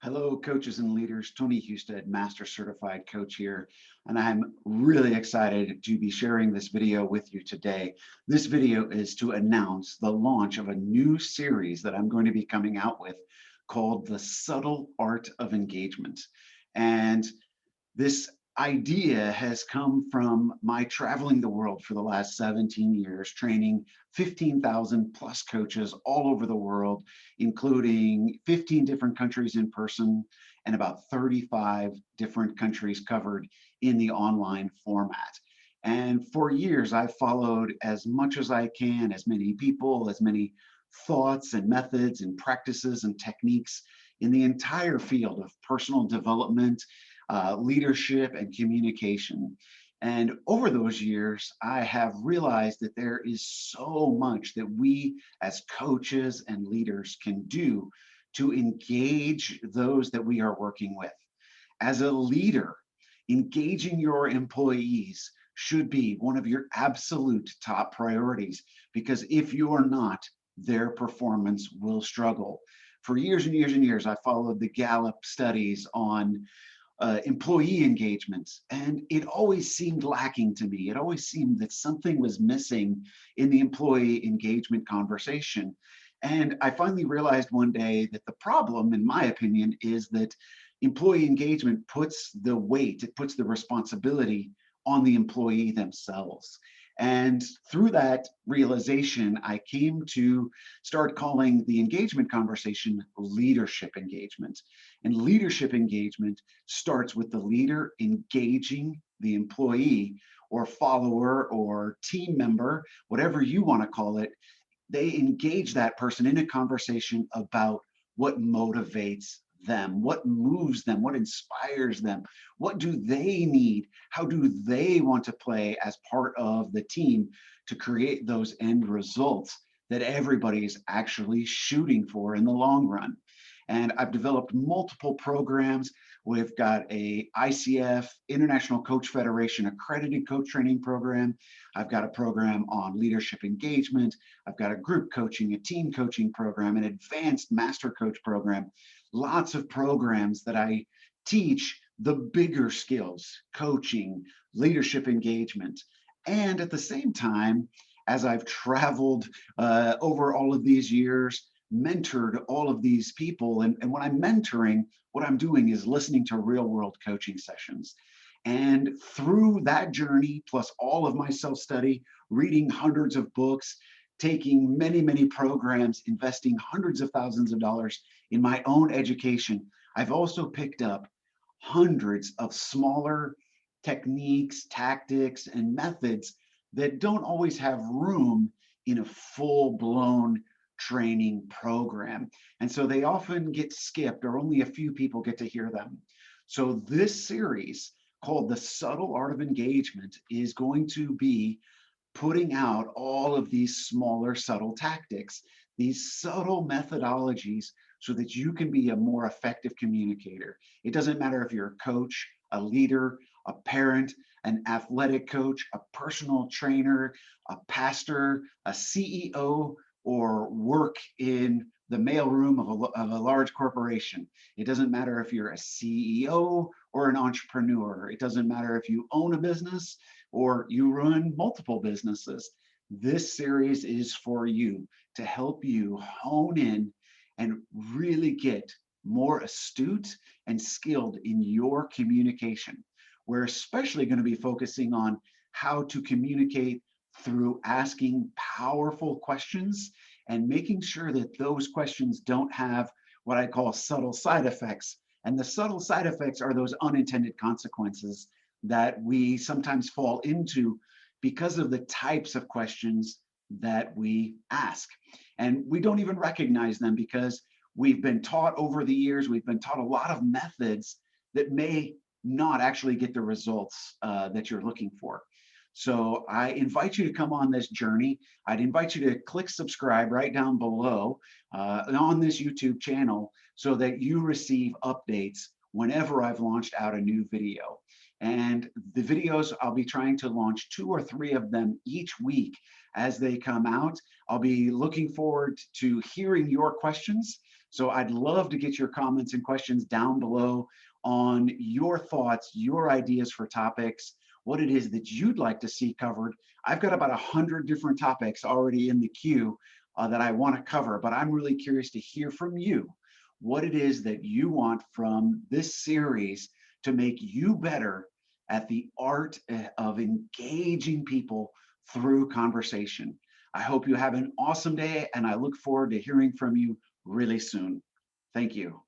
Hello, coaches and leaders. Tony Husted, Master Certified Coach here, and I'm really excited to be sharing this video with you today. This video is to announce the launch of a new series that I'm going to be coming out with called The Subtle Art of Engagement. And this idea has come from my traveling the world for the last 17 years, training 15,000 plus coaches all over the world, including 15 different countries in person and about 35 different countries covered in the online format. And for years, I've followed as much as I can, as many people, as many thoughts and methods and practices and techniques in the entire field of personal development, leadership, and communication. And over those years, I have realized that there is so much that we as coaches and leaders can do to engage those that we are working with. As a leader, engaging your employees should be one of your absolute top priorities, because if you are not, their performance will struggle. For years and years and years, I followed the Gallup studies on employee engagements, and it always seemed lacking to me. It always seemed that something was missing in the employee engagement conversation. And I finally realized one day that the problem, in my opinion, is that employee engagement puts the weight, it puts the responsibility on the employee themselves. And through that realization, I came to start calling the engagement conversation leadership engagement. And leadership engagement starts with the leader engaging the employee or follower or team member, whatever you want to call it. They engage that person in a conversation about what motivates them, what moves them, what inspires them, what do they need, how do they want to play as part of the team to create those end results that everybody is actually shooting for in the long run. And I've developed multiple programs. We've got a ICF, International Coach Federation accredited coach training program. I've got a program on leadership engagement. I've got a group coaching, a team coaching program, an advanced master coach program. Lots of programs that I teach the bigger skills, coaching, leadership engagement. And at the same time, as I've traveled over all of these years, mentored all of these people. And when I'm mentoring, what I'm doing is listening to real world coaching sessions. And through that journey, plus all of my self study, reading hundreds of books, taking many, many programs, investing hundreds of thousands of dollars in my own education, I've also picked up hundreds of smaller techniques, tactics, and methods that don't always have room in a full blown training program. And so they often get skipped, or only a few people get to hear them. So this series called The Subtle Art of Engagement is going to be putting out all of these smaller subtle tactics, these subtle methodologies, so that you can be a more effective communicator. It doesn't matter if you're a coach, a leader, a parent, an athletic coach, a personal trainer, a pastor, a CEO, or work in the mailroom of a large corporation. It doesn't matter if you're a CEO or an entrepreneur. It doesn't matter if you own a business or you run multiple businesses. This series is for you to help you hone in and really get more astute and skilled in your communication. We're especially going to be focusing on how to communicate through asking powerful questions and making sure that those questions don't have what I call subtle side effects. And the subtle side effects are those unintended consequences that we sometimes fall into because of the types of questions that we ask. And we don't even recognize them because we've been taught over the years, we've been taught a lot of methods that may not actually get the results that you're looking for. So I invite you to come on this journey. I'd invite you to click subscribe right down below on this YouTube channel so that you receive updates whenever I've launched out a new video. And the videos, I'll be trying to launch 2 or 3 of them each week as they come out. I'll be looking forward to hearing your questions. So I'd love to get your comments and questions down below on your thoughts, your ideas for topics, what it is that you'd like to see covered. I've got about 100 different topics already in the queue that I want to cover, but I'm really curious to hear from you what it is that you want from this series to make you better at the art of engaging people through conversation. I hope you have an awesome day, and I look forward to hearing from you really soon. Thank you.